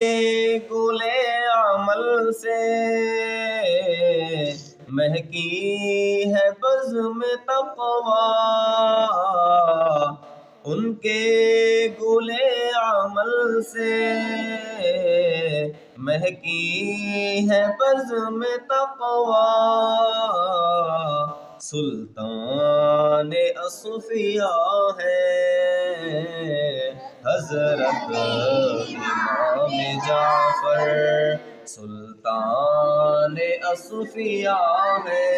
گلے عمل سے مہکی ہے بزم تقویٰ، ان کے گلے عمل سے مہکی ہے بزم تقویٰ، سلطان اصفیاء ہے حضرت امام جعفر، سلطان اصفیاء ہے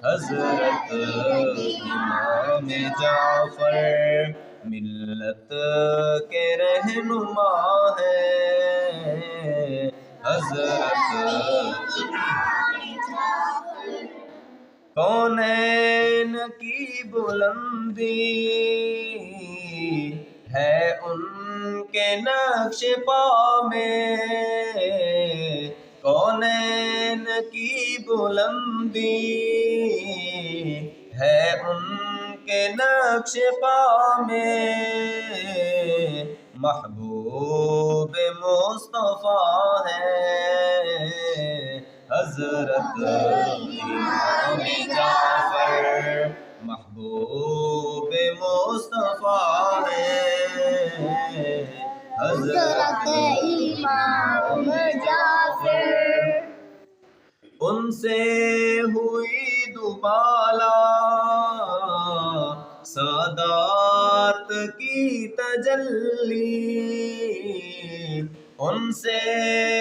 حضرت امام جعفر، ملت کے رہنما ہے حضرت کونین کی بلندی ہے ان کے نقش پا میں، کونین کی بلندی ہے ان کے نقش پا میں، محبوب مصطفیٰ ہے حضرت امام جعفر، محبوب مصطفیٰ ہے حضرت امام جعفر، ان سے ہوئی دوبالا سادات کی تجلی، ان سے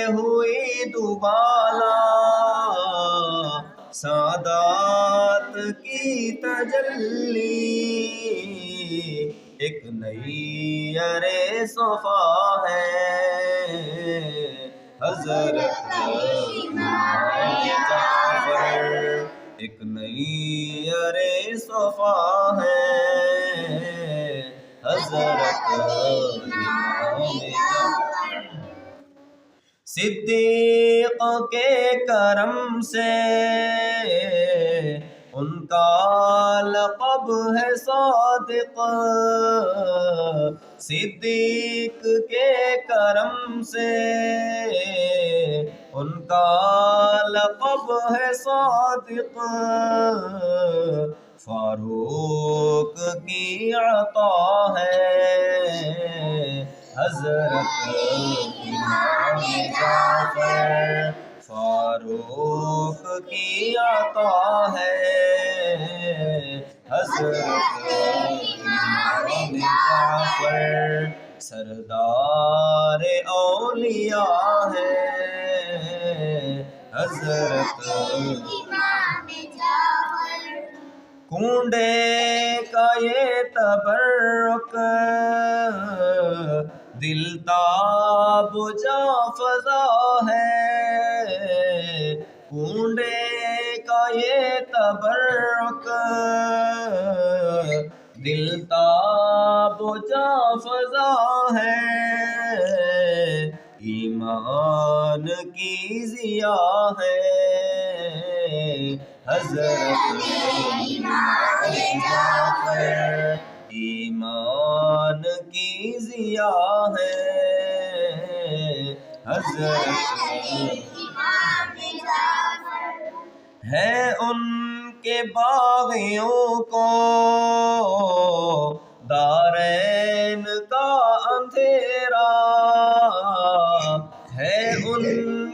ہوئی دوبالا سادات کی تجلی، ایک نئی ارے صفا ہے حضرت امام جعفر، ایک نئی ارے صفا ہے حضرت امام جعفر، صدیق کے کرم سے ان کا لقب ہے صادق، صدیق کے کرم سے ان کا لقب ہے صادق، فاروق کی عطا ہے حضرت امام جعفر، فاروق کی عطا ہے حضرت امام جعفر، سردار اولیاء ہے حضرت امام جعفر، کنڈے کا یہ تبرک دل تاب جا فضا ہے، کنڈے کا یہ تبرک دل تاب جا فضا ہے، ایمان کی ضیاء ہے حضرت امام جعفر، ایمان کی ضیاء ہے حضرت امام جعفر، ہے ان کے باغیوں کو دارین کا اندھیرا، ہے ان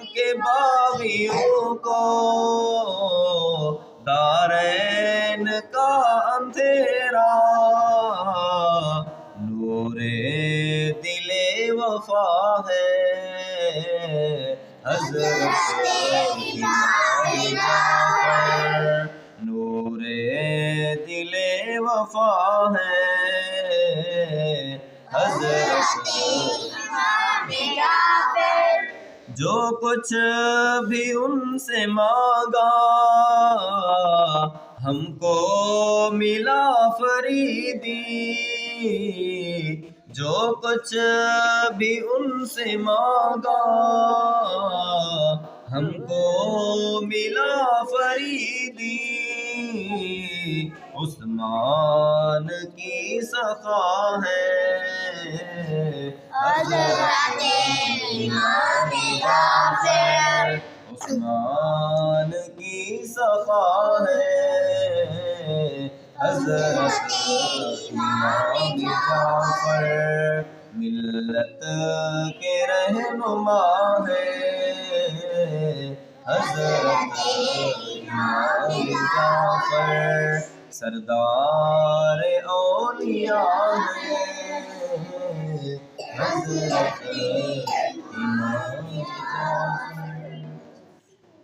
کے باغیوں کو دارین کا اندھیرا، نور دل وفا ہے حضرت امام جعفر، نور دل وفا ہے حضرت امام جعفر، جو کچھ بھی ان سے مانگا ہم کو ملا فریدی، جو کچھ بھی ان سے مانگا ہم کو ملا فریدی، عثمان کی سخا ہے حضرت امام جعفر، عثمان کی سخا ہے حضرت امام جعفر، ملت کے رہنما ہے حضرت امام جعفر، سردار اولیاء ہے حضرت امام جعفر۔